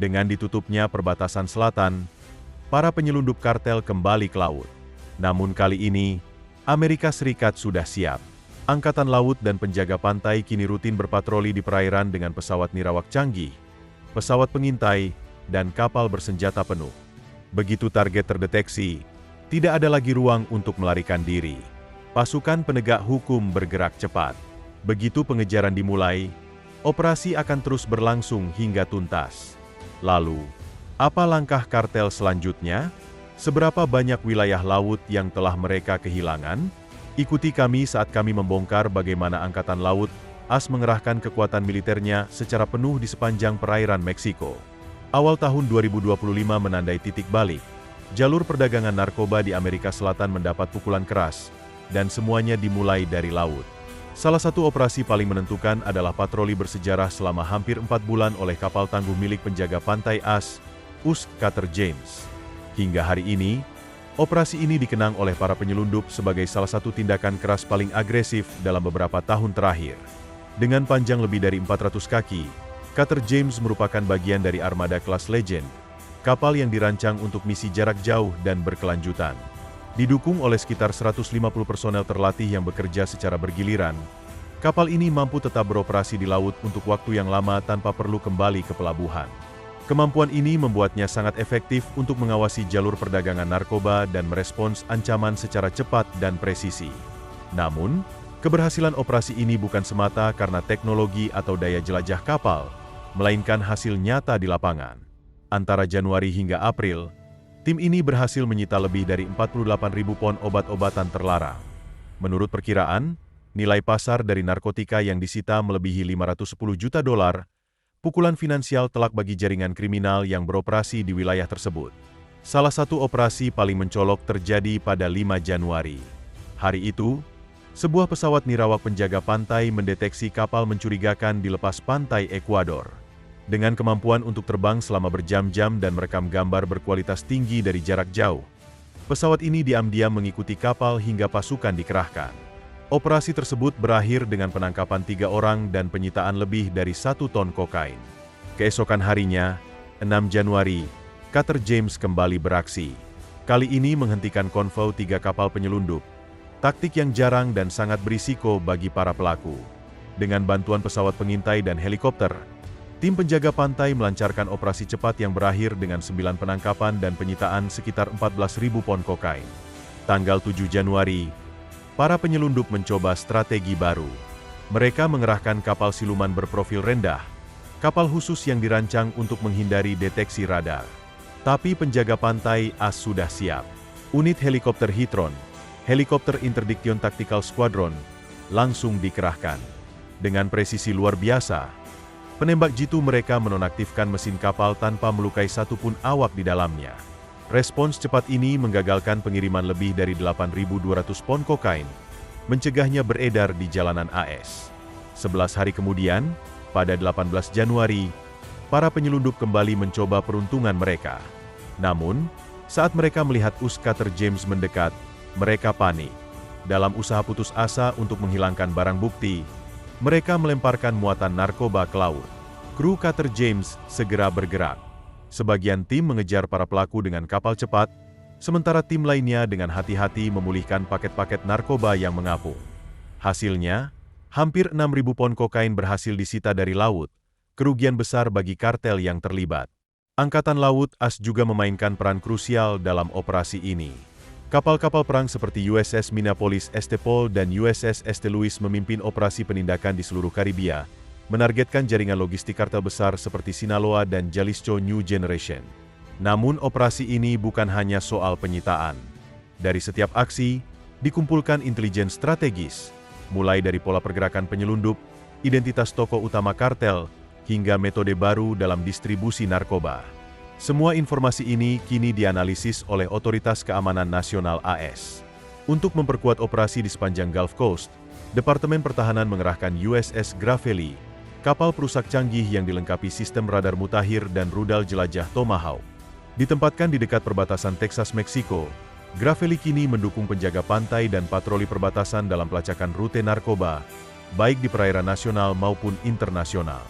Dengan ditutupnya perbatasan selatan, para penyelundup kartel kembali ke laut. Namun kali ini, Amerika Serikat sudah siap. Angkatan Laut dan penjaga pantai kini rutin berpatroli di perairan dengan pesawat nirawak canggih, pesawat pengintai, dan kapal bersenjata penuh. Begitu target terdeteksi, tidak ada lagi ruang untuk melarikan diri. Pasukan penegak hukum bergerak cepat. Begitu pengejaran dimulai, operasi akan terus berlangsung hingga tuntas. Lalu, apa langkah kartel selanjutnya? Seberapa banyak wilayah laut yang telah mereka kehilangan? Ikuti kami saat kami membongkar bagaimana Angkatan Laut AS mengerahkan kekuatan militernya secara penuh di sepanjang perairan Meksiko. Awal tahun 2025 menandai titik balik. Jalur perdagangan narkoba di Amerika Selatan mendapat pukulan keras, dan semuanya dimulai dari laut. Salah satu operasi paling menentukan adalah patroli bersejarah selama hampir 4 bulan oleh kapal tangguh milik penjaga pantai AS, US Cutter James. Hingga hari ini, operasi ini dikenang oleh para penyelundup sebagai salah satu tindakan keras paling agresif dalam beberapa tahun terakhir. Dengan panjang lebih dari 400 kaki, Cutter James merupakan bagian dari armada kelas Legend, kapal yang dirancang untuk misi jarak jauh dan berkelanjutan. Didukung oleh sekitar 150 personel terlatih yang bekerja secara bergiliran, kapal ini mampu tetap beroperasi di laut untuk waktu yang lama tanpa perlu kembali ke pelabuhan. Kemampuan ini membuatnya sangat efektif untuk mengawasi jalur perdagangan narkoba dan merespons ancaman secara cepat dan presisi. Namun, keberhasilan operasi ini bukan semata karena teknologi atau daya jelajah kapal, melainkan hasil nyata di lapangan. Antara Januari hingga April, tim ini berhasil menyita lebih dari 48.000 pon obat-obatan terlarang. Menurut perkiraan, nilai pasar dari narkotika yang disita melebihi 510 juta dolar, pukulan finansial telak bagi jaringan kriminal yang beroperasi di wilayah tersebut. Salah satu operasi paling mencolok terjadi pada 5 Januari. Hari itu, sebuah pesawat nirawak penjaga pantai mendeteksi kapal mencurigakan di lepas pantai Ekuador. Dengan kemampuan untuk terbang selama berjam-jam dan merekam gambar berkualitas tinggi dari jarak jauh, pesawat ini diam-diam mengikuti kapal hingga pasukan dikerahkan. Operasi tersebut berakhir dengan penangkapan 3 orang dan penyitaan lebih dari 1 ton kokain. Keesokan harinya, 6 Januari, Cutter James kembali beraksi. Kali ini menghentikan konvoi 3 kapal penyelundup, taktik yang jarang dan sangat berisiko bagi para pelaku. Dengan bantuan pesawat pengintai dan helikopter, tim penjaga pantai melancarkan operasi cepat yang berakhir dengan 9 penangkapan dan penyitaan sekitar 14.000 pon kokain. Tanggal 7 Januari, para penyelundup mencoba strategi baru. Mereka mengerahkan kapal siluman berprofil rendah, kapal khusus yang dirancang untuk menghindari deteksi radar. Tapi penjaga pantai AS sudah siap. Unit helikopter Hitron, helikopter Interdiction Tactical Squadron, langsung dikerahkan. Dengan presisi luar biasa, penembak jitu mereka menonaktifkan mesin kapal tanpa melukai satupun awak di dalamnya. Respons cepat ini menggagalkan pengiriman lebih dari 8.200 pon kokain, mencegahnya beredar di jalanan AS. 11 hari kemudian, pada 18 Januari, para penyelundup kembali mencoba peruntungan mereka. Namun, saat mereka melihat US Cutter James mendekat, mereka panik. Dalam usaha putus asa untuk menghilangkan barang bukti, mereka melemparkan muatan narkoba ke laut. Kru Cutter James segera bergerak. Sebagian tim mengejar para pelaku dengan kapal cepat, sementara tim lainnya dengan hati-hati memulihkan paket-paket narkoba yang mengapung. Hasilnya, hampir 6.000 pon kokain berhasil disita dari laut, kerugian besar bagi kartel yang terlibat. Angkatan Laut AS juga memainkan peran krusial dalam operasi ini. Kapal-kapal perang seperti USS Minneapolis Estepol dan USS St. Louis memimpin operasi penindakan di seluruh Karibia, menargetkan jaringan logistik kartel besar seperti Sinaloa dan Jalisco New Generation. Namun operasi ini bukan hanya soal penyitaan. Dari setiap aksi, dikumpulkan intelijen strategis, mulai dari pola pergerakan penyelundup, identitas tokoh utama kartel, hingga metode baru dalam distribusi narkoba. Semua informasi ini kini dianalisis oleh Otoritas Keamanan Nasional AS. Untuk memperkuat operasi di sepanjang Gulf Coast, Departemen Pertahanan mengerahkan USS Gravely, kapal perusak canggih yang dilengkapi sistem radar mutakhir dan rudal jelajah Tomahawk. Ditempatkan di dekat perbatasan Texas, Meksiko, Gravely kini mendukung penjaga pantai dan patroli perbatasan dalam pelacakan rute narkoba, baik di perairan nasional maupun internasional.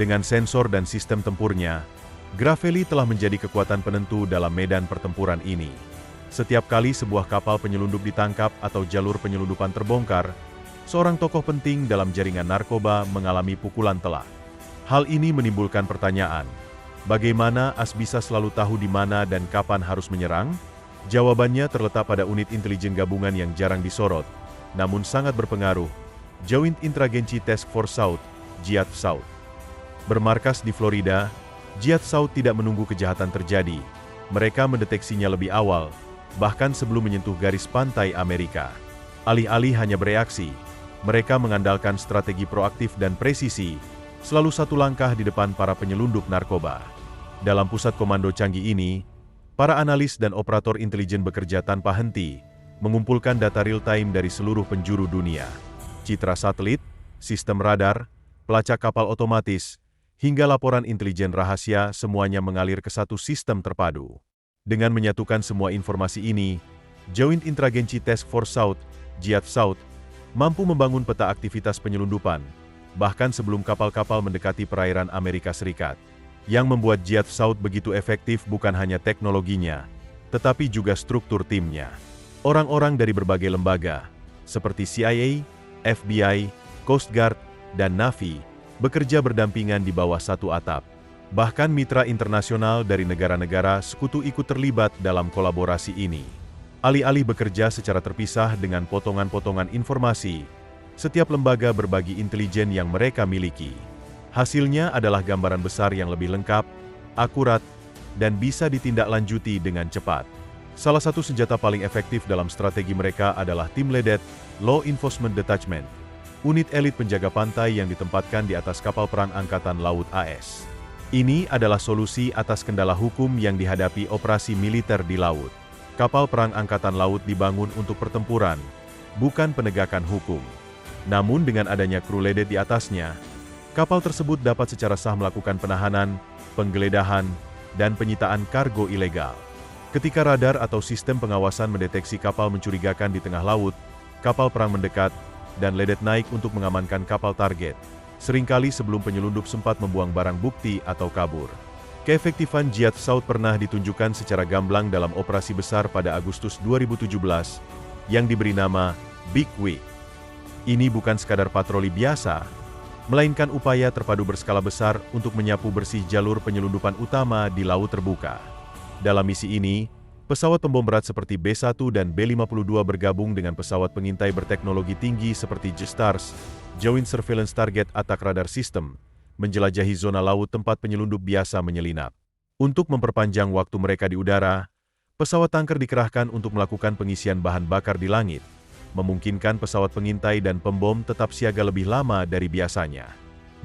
Dengan sensor dan sistem tempurnya, Gravelly telah menjadi kekuatan penentu dalam medan pertempuran ini. Setiap kali sebuah kapal penyelundup ditangkap atau jalur penyelundupan terbongkar, seorang tokoh penting dalam jaringan narkoba mengalami pukulan telak. Hal ini menimbulkan pertanyaan, bagaimana AS bisa selalu tahu di mana dan kapan harus menyerang? Jawabannya terletak pada unit intelijen gabungan yang jarang disorot, namun sangat berpengaruh, Joint Intragency Task Force South, JIAT South. Bermarkas di Florida, JIAT South tidak menunggu kejahatan terjadi. Mereka mendeteksinya lebih awal, bahkan sebelum menyentuh garis pantai Amerika. Alih-alih hanya bereaksi, mereka mengandalkan strategi proaktif dan presisi, selalu satu langkah di depan para penyelundup narkoba. Dalam pusat komando canggih ini, para analis dan operator intelijen bekerja tanpa henti, mengumpulkan data real-time dari seluruh penjuru dunia. Citra satelit, sistem radar, pelacak kapal otomatis, hingga laporan intelijen rahasia semuanya mengalir ke satu sistem terpadu. Dengan menyatukan semua informasi ini, Joint Intragency Task Force South, JIAT South, mampu membangun peta aktivitas penyelundupan, bahkan sebelum kapal-kapal mendekati perairan Amerika Serikat. Yang membuat JIAT South begitu efektif bukan hanya teknologinya, tetapi juga struktur timnya. Orang-orang dari berbagai lembaga, seperti CIA, FBI, Coast Guard, dan Navy, bekerja berdampingan di bawah satu atap. Bahkan mitra internasional dari negara-negara sekutu ikut terlibat dalam kolaborasi ini. Alih-alih bekerja secara terpisah dengan potongan-potongan informasi, setiap lembaga berbagi intelijen yang mereka miliki. Hasilnya adalah gambaran besar yang lebih lengkap, akurat, dan bisa ditindaklanjuti dengan cepat. Salah satu senjata paling efektif dalam strategi mereka adalah Team Ledet Law Enforcement Detachment, unit elit penjaga pantai yang ditempatkan di atas kapal perang Angkatan Laut AS. Ini adalah solusi atas kendala hukum yang dihadapi operasi militer di laut. Kapal perang Angkatan Laut dibangun untuk pertempuran, bukan penegakan hukum. Namun dengan adanya kru ledet di atasnya, kapal tersebut dapat secara sah melakukan penahanan, penggeledahan, dan penyitaan kargo ilegal. Ketika radar atau sistem pengawasan mendeteksi kapal mencurigakan di tengah laut, kapal perang mendekat, dan ledet naik untuk mengamankan kapal target. Seringkali sebelum penyelundup sempat membuang barang bukti atau kabur. Keefektifan JIAT South pernah ditunjukkan secara gamblang dalam operasi besar pada Agustus 2017 yang diberi nama Big Week. Ini bukan sekadar patroli biasa, melainkan upaya terpadu berskala besar untuk menyapu bersih jalur penyelundupan utama di laut terbuka. Dalam misi ini, pesawat pembom berat seperti B-1 dan B-52 bergabung dengan pesawat pengintai berteknologi tinggi seperti JSTARS, Joint Surveillance Target Attack Radar System, menjelajahi zona laut tempat penyelundup biasa menyelinap. Untuk memperpanjang waktu mereka di udara, pesawat tanker dikerahkan untuk melakukan pengisian bahan bakar di langit, memungkinkan pesawat pengintai dan pembom tetap siaga lebih lama dari biasanya.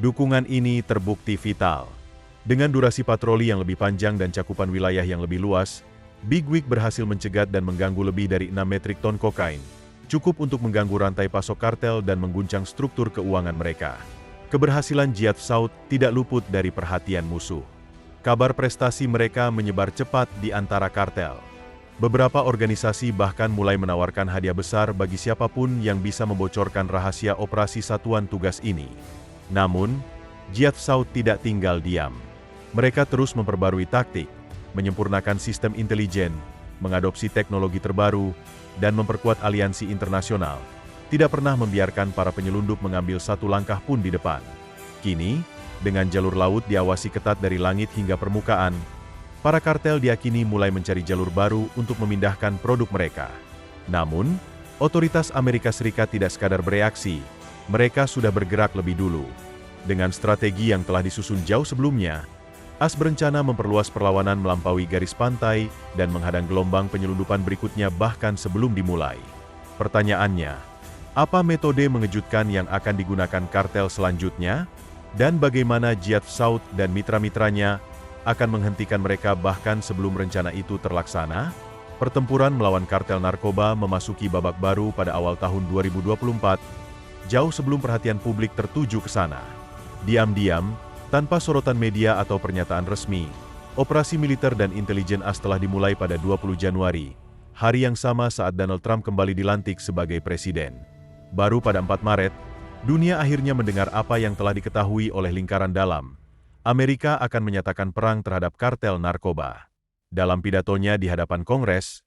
Dukungan ini terbukti vital. Dengan durasi patroli yang lebih panjang dan cakupan wilayah yang lebih luas, Big Week berhasil mencegat dan mengganggu lebih dari 6 metrik ton kokain, cukup untuk mengganggu rantai pasok kartel dan mengguncang struktur keuangan mereka. Keberhasilan JIAT South tidak luput dari perhatian musuh. Kabar prestasi mereka menyebar cepat di antara kartel. Beberapa organisasi bahkan mulai menawarkan hadiah besar bagi siapapun yang bisa membocorkan rahasia operasi satuan tugas ini. Namun, JIAT South tidak tinggal diam. Mereka terus memperbarui taktik, menyempurnakan sistem intelijen, mengadopsi teknologi terbaru, dan memperkuat aliansi internasional, tidak pernah membiarkan para penyelundup mengambil satu langkah pun di depan. Kini, dengan jalur laut diawasi ketat dari langit hingga permukaan, para kartel diakini mulai mencari jalur baru untuk memindahkan produk mereka. Namun, otoritas Amerika Serikat tidak sekadar bereaksi, mereka sudah bergerak lebih dulu. Dengan strategi yang telah disusun jauh sebelumnya, AS berencana memperluas perlawanan melampaui garis pantai dan menghadang gelombang penyelundupan berikutnya bahkan sebelum dimulai. Pertanyaannya, apa metode mengejutkan yang akan digunakan kartel selanjutnya? Dan bagaimana JIAT South dan mitra-mitranya akan menghentikan mereka bahkan sebelum rencana itu terlaksana? Pertempuran melawan kartel narkoba memasuki babak baru pada awal tahun 2024, jauh sebelum perhatian publik tertuju ke sana. Diam-diam, tanpa sorotan media atau pernyataan resmi, operasi militer dan intelijen AS telah dimulai pada 20 Januari, hari yang sama saat Donald Trump kembali dilantik sebagai presiden. Baru pada 4 Maret, dunia akhirnya mendengar apa yang telah diketahui oleh lingkaran dalam. Amerika akan menyatakan perang terhadap kartel narkoba. Dalam pidatonya di hadapan Kongres,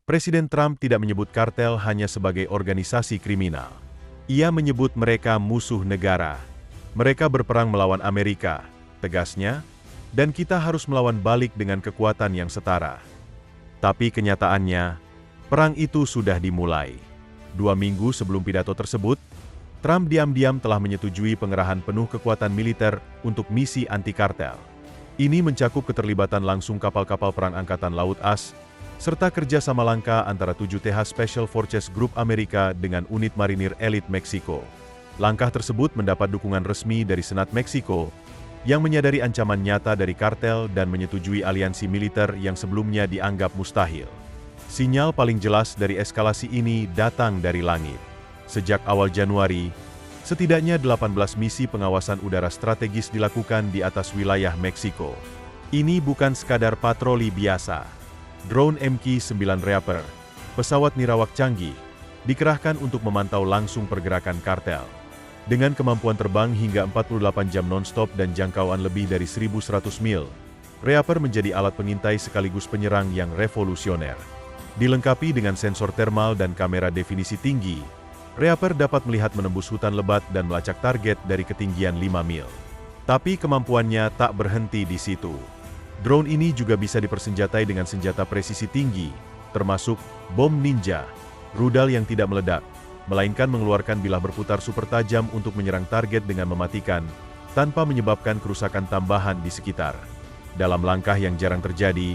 Presiden Trump tidak menyebut kartel hanya sebagai organisasi kriminal. Ia menyebut mereka musuh negara. Mereka berperang melawan Amerika, tegasnya, dan kita harus melawan balik dengan kekuatan yang setara. Tapi kenyataannya, perang itu sudah dimulai. 2 minggu sebelum pidato tersebut, Trump diam-diam telah menyetujui pengerahan penuh kekuatan militer untuk misi anti-kartel. Ini mencakup keterlibatan langsung kapal-kapal perang Angkatan Laut AS, serta kerjasama langka antara 7TH Special Forces Group Amerika dengan unit marinir elit Meksiko. Langkah tersebut mendapat dukungan resmi dari Senat Meksiko, yang menyadari ancaman nyata dari kartel dan menyetujui aliansi militer yang sebelumnya dianggap mustahil. Sinyal paling jelas dari eskalasi ini datang dari langit. Sejak awal Januari, setidaknya 18 misi pengawasan udara strategis dilakukan di atas wilayah Meksiko. Ini bukan sekadar patroli biasa. Drone MQ-9 Reaper, pesawat nirawak canggih, dikerahkan untuk memantau langsung pergerakan kartel. Dengan kemampuan terbang hingga 48 jam non-stop dan jangkauan lebih dari 1.100 mil, Reaper menjadi alat pengintai sekaligus penyerang yang revolusioner. Dilengkapi dengan sensor thermal dan kamera definisi tinggi, Reaper dapat melihat menembus hutan lebat dan melacak target dari ketinggian 5 mil. Tapi kemampuannya tak berhenti di situ. Drone ini juga bisa dipersenjatai dengan senjata presisi tinggi, termasuk bom ninja, rudal yang tidak meledak, melainkan mengeluarkan bilah berputar super tajam untuk menyerang target dengan mematikan, tanpa menyebabkan kerusakan tambahan di sekitar. Dalam langkah yang jarang terjadi,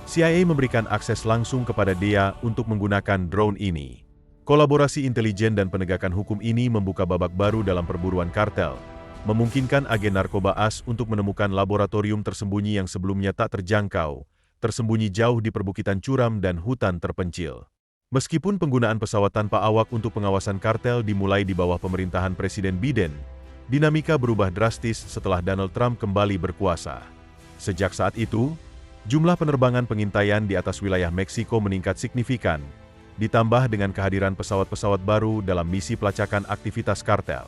CIA memberikan akses langsung kepada dia untuk menggunakan drone ini. Kolaborasi intelijen dan penegakan hukum ini membuka babak baru dalam perburuan kartel, memungkinkan agen narkoba AS untuk menemukan laboratorium tersembunyi yang sebelumnya tak terjangkau, tersembunyi jauh di perbukitan curam dan hutan terpencil. Meskipun penggunaan pesawat tanpa awak untuk pengawasan kartel dimulai di bawah pemerintahan Presiden Biden, dinamika berubah drastis setelah Donald Trump kembali berkuasa. Sejak saat itu, jumlah penerbangan pengintaian di atas wilayah Meksiko meningkat signifikan, ditambah dengan kehadiran pesawat-pesawat baru dalam misi pelacakan aktivitas kartel.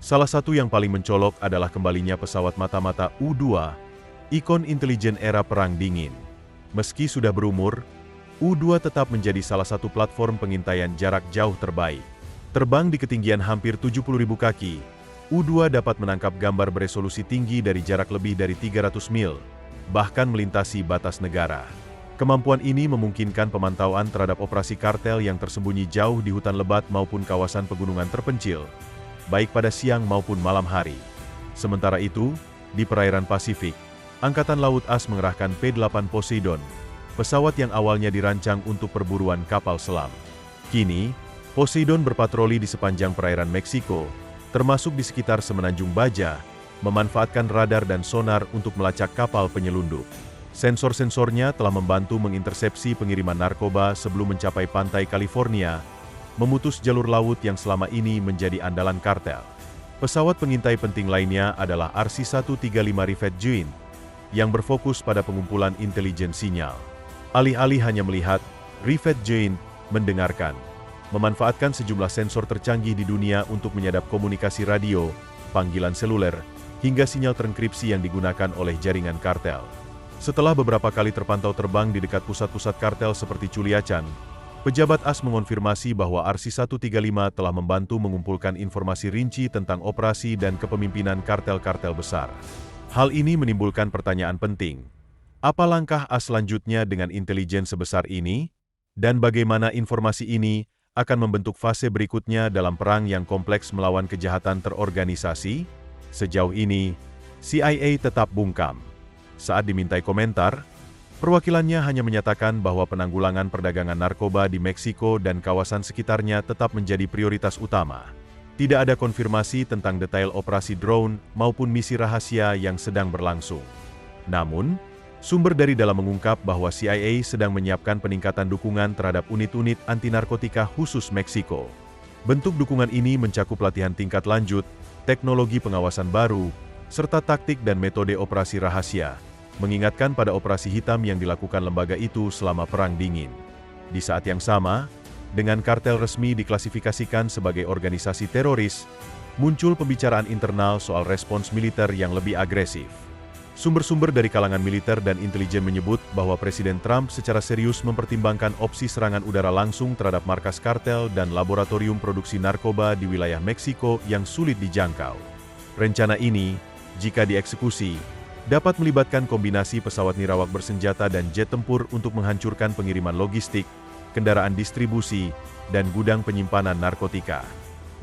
Salah satu yang paling mencolok adalah kembalinya pesawat mata-mata U-2, ikon intelijen era Perang Dingin. Meski sudah berumur, U-2 tetap menjadi salah satu platform pengintaian jarak jauh terbaik. Terbang di ketinggian hampir 70.000 kaki, U-2 dapat menangkap gambar beresolusi tinggi dari jarak lebih dari 300 mil, bahkan melintasi batas negara. Kemampuan ini memungkinkan pemantauan terhadap operasi kartel yang tersembunyi jauh di hutan lebat maupun kawasan pegunungan terpencil, baik pada siang maupun malam hari. Sementara itu, di perairan Pasifik, Angkatan Laut AS mengerahkan P-8 Poseidon, pesawat yang awalnya dirancang untuk perburuan kapal selam. Kini, Poseidon berpatroli di sepanjang perairan Meksiko, termasuk di sekitar Semenanjung Baja, memanfaatkan radar dan sonar untuk melacak kapal penyelundup. Sensor-sensornya telah membantu mengintersepsi pengiriman narkoba sebelum mencapai pantai California, memutus jalur laut yang selama ini menjadi andalan kartel. Pesawat pengintai penting lainnya adalah RC-135 Rivet Joint, yang berfokus pada pengumpulan intelijen sinyal. Alih-alih hanya melihat, Rivet Joint mendengarkan, memanfaatkan sejumlah sensor tercanggih di dunia untuk menyadap komunikasi radio, panggilan seluler, hingga sinyal terenkripsi yang digunakan oleh jaringan kartel. Setelah beberapa kali terpantau terbang di dekat pusat-pusat kartel seperti Culiacan, pejabat AS mengonfirmasi bahwa RC-135 telah membantu mengumpulkan informasi rinci tentang operasi dan kepemimpinan kartel-kartel besar. Hal ini menimbulkan pertanyaan penting. Apa langkah AS selanjutnya dengan intelijen sebesar ini? Dan bagaimana informasi ini akan membentuk fase berikutnya dalam perang yang kompleks melawan kejahatan terorganisasi? Sejauh ini, CIA tetap bungkam. Saat dimintai komentar, perwakilannya hanya menyatakan bahwa penanggulangan perdagangan narkoba di Meksiko dan kawasan sekitarnya tetap menjadi prioritas utama. Tidak ada konfirmasi tentang detail operasi drone maupun misi rahasia yang sedang berlangsung. Namun, sumber dari dalam mengungkap bahwa CIA sedang menyiapkan peningkatan dukungan terhadap unit-unit anti-narkotika khusus Meksiko. Bentuk dukungan ini mencakup latihan tingkat lanjut, teknologi pengawasan baru, serta taktik dan metode operasi rahasia, mengingatkan pada operasi hitam yang dilakukan lembaga itu selama Perang Dingin. Di saat yang sama, dengan kartel resmi diklasifikasikan sebagai organisasi teroris, muncul pembicaraan internal soal respons militer yang lebih agresif. Sumber-sumber dari kalangan militer dan intelijen menyebut bahwa Presiden Trump secara serius mempertimbangkan opsi serangan udara langsung terhadap markas kartel dan laboratorium produksi narkoba di wilayah Meksiko yang sulit dijangkau. Rencana ini, jika dieksekusi, dapat melibatkan kombinasi pesawat nirawak bersenjata dan jet tempur untuk menghancurkan pengiriman logistik, kendaraan distribusi, dan gudang penyimpanan narkotika.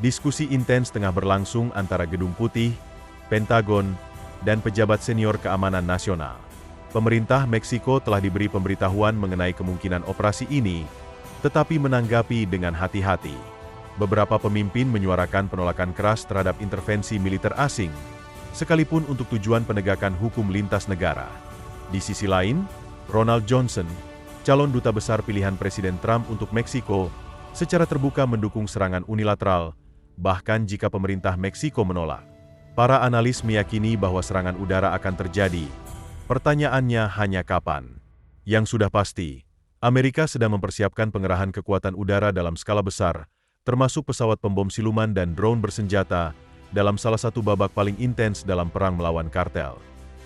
Diskusi intens tengah berlangsung antara Gedung Putih, Pentagon, dan pejabat senior keamanan nasional. Pemerintah Meksiko telah diberi pemberitahuan mengenai kemungkinan operasi ini, tetapi menanggapi dengan hati-hati. Beberapa pemimpin menyuarakan penolakan keras terhadap intervensi militer asing, sekalipun untuk tujuan penegakan hukum lintas negara. Di sisi lain, Ronald Johnson, calon duta besar pilihan Presiden Trump untuk Meksiko, secara terbuka mendukung serangan unilateral, bahkan jika pemerintah Meksiko menolak. Para analis meyakini bahwa serangan udara akan terjadi. Pertanyaannya hanya kapan? Yang sudah pasti, Amerika sedang mempersiapkan pengerahan kekuatan udara dalam skala besar, termasuk pesawat pembom siluman dan drone bersenjata, dalam salah satu babak paling intens dalam perang melawan kartel.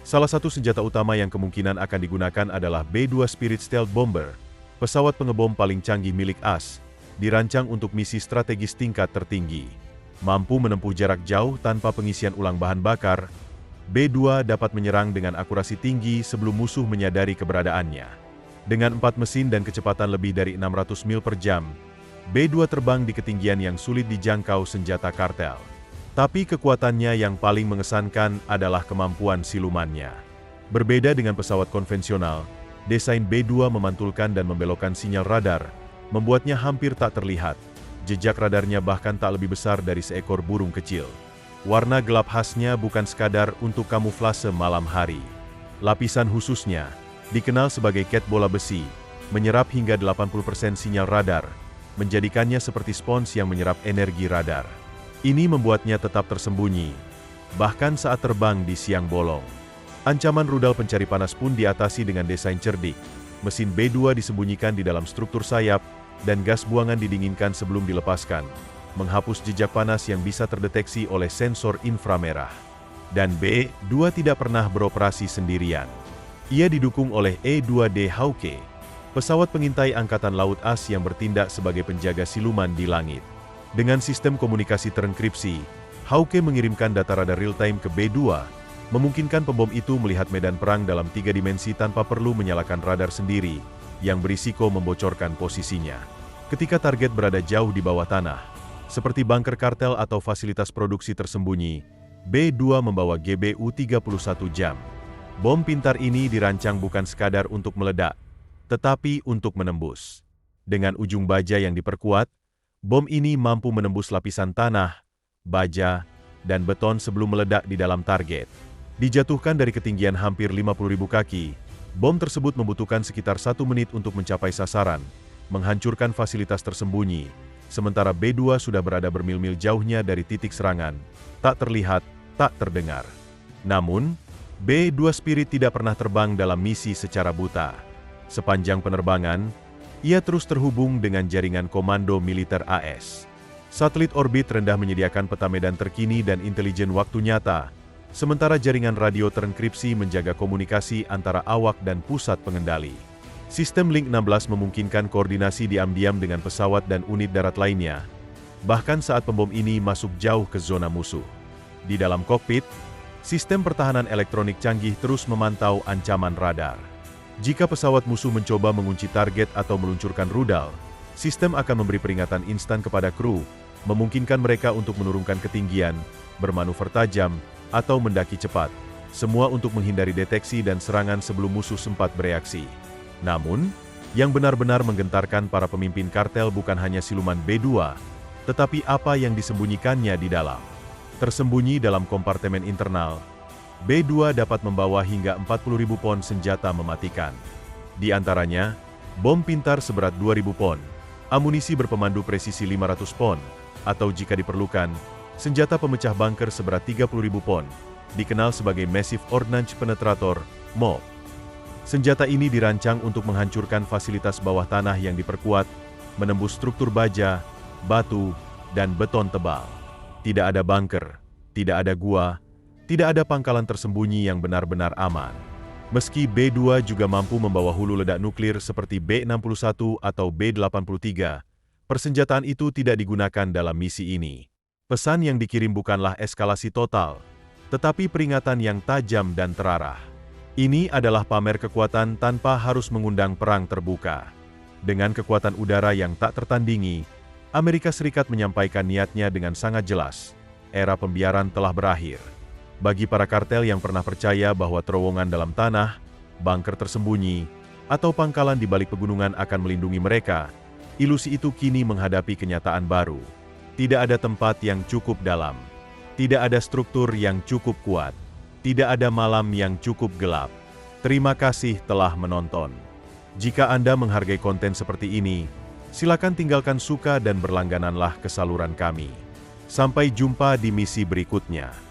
Salah satu senjata utama yang kemungkinan akan digunakan adalah B-2 Spirit Stealth Bomber, pesawat pengebom paling canggih milik AS, dirancang untuk misi strategis tingkat tertinggi. Mampu menempuh jarak jauh tanpa pengisian ulang bahan bakar, B-2 dapat menyerang dengan akurasi tinggi sebelum musuh menyadari keberadaannya. Dengan 4 mesin dan kecepatan lebih dari 600 mil per jam, B-2 terbang di ketinggian yang sulit dijangkau senjata kartel. Tapi kekuatannya yang paling mengesankan adalah kemampuan silumannya. Berbeda dengan pesawat konvensional, desain B-2 memantulkan dan membelokkan sinyal radar, membuatnya hampir tak terlihat. Jejak radarnya bahkan tak lebih besar dari seekor burung kecil. Warna gelap khasnya bukan sekadar untuk kamuflase malam hari. Lapisan khususnya, dikenal sebagai cat bola besi, menyerap hingga 80% sinyal radar, menjadikannya seperti spons yang menyerap energi radar. Ini membuatnya tetap tersembunyi, bahkan saat terbang di siang bolong. Ancaman rudal pencari panas pun diatasi dengan desain cerdik. Mesin B-2 disembunyikan di dalam struktur sayap, dan gas buangan didinginkan sebelum dilepaskan, menghapus jejak panas yang bisa terdeteksi oleh sensor inframerah. Dan B-2 tidak pernah beroperasi sendirian. Ia didukung oleh E-2D Hawke, pesawat pengintai Angkatan Laut AS yang bertindak sebagai penjaga siluman di langit. Dengan sistem komunikasi terenkripsi, Hawke mengirimkan data radar real-time ke B-2, memungkinkan pembom itu melihat medan perang dalam 3 dimensi tanpa perlu menyalakan radar sendiri, yang berisiko membocorkan posisinya. Ketika target berada jauh di bawah tanah, seperti bunker kartel atau fasilitas produksi tersembunyi, B-2 membawa GBU-31 jam. Bom pintar ini dirancang bukan sekadar untuk meledak, tetapi untuk menembus. Dengan ujung baja yang diperkuat, bom ini mampu menembus lapisan tanah, baja, dan beton sebelum meledak di dalam target. Dijatuhkan dari ketinggian hampir 50.000 kaki, bom tersebut membutuhkan sekitar 1 menit untuk mencapai sasaran, menghancurkan fasilitas tersembunyi, sementara B-2 sudah berada bermil-mil jauhnya dari titik serangan, tak terlihat, tak terdengar. Namun, B-2 Spirit tidak pernah terbang dalam misi secara buta. Sepanjang penerbangan, ia terus terhubung dengan jaringan komando militer AS. Satelit orbit rendah menyediakan peta medan terkini dan intelijen waktu nyata, sementara jaringan radio terenkripsi menjaga komunikasi antara awak dan pusat pengendali. Sistem Link 16 memungkinkan koordinasi diam-diam dengan pesawat dan unit darat lainnya, bahkan saat pembom ini masuk jauh ke zona musuh. Di dalam kokpit, sistem pertahanan elektronik canggih terus memantau ancaman radar. Jika pesawat musuh mencoba mengunci target atau meluncurkan rudal, sistem akan memberi peringatan instan kepada kru, memungkinkan mereka untuk menurunkan ketinggian, bermanuver tajam, atau mendaki cepat, semua untuk menghindari deteksi dan serangan sebelum musuh sempat bereaksi. Namun, yang benar-benar menggentarkan para pemimpin kartel bukan hanya siluman B-2, tetapi apa yang disembunyikannya di dalam. Tersembunyi dalam kompartemen internal, B-2 dapat membawa hingga 40.000 pon senjata mematikan. Di antaranya, bom pintar seberat 2.000 pon, amunisi berpemandu presisi 500 pon, atau jika diperlukan, senjata pemecah bunker seberat 30.000 pon, dikenal sebagai Massive Ordnance Penetrator, MOP. Senjata ini dirancang untuk menghancurkan fasilitas bawah tanah yang diperkuat, menembus struktur baja, batu, dan beton tebal. Tidak ada bunker, tidak ada gua, Tidak ada pangkalan tersembunyi yang benar-benar aman. Meski B-2 juga mampu membawa hulu ledak nuklir seperti B-61 atau B-83, persenjataan itu tidak digunakan dalam misi ini. Pesan yang dikirim bukanlah eskalasi total, tetapi peringatan yang tajam dan terarah. Ini adalah pamer kekuatan tanpa harus mengundang perang terbuka. Dengan kekuatan udara yang tak tertandingi, Amerika Serikat menyampaikan niatnya dengan sangat jelas. Era pembiaran telah berakhir. Bagi para kartel yang pernah percaya bahwa terowongan dalam tanah, bunker tersembunyi, atau pangkalan di balik pegunungan akan melindungi mereka, ilusi itu kini menghadapi kenyataan baru. Tidak ada tempat yang cukup dalam. Tidak ada struktur yang cukup kuat. Tidak ada malam yang cukup gelap. Terima kasih telah menonton. Jika Anda menghargai konten seperti ini, silakan tinggalkan suka dan berlanggananlah ke saluran kami. Sampai jumpa di misi berikutnya.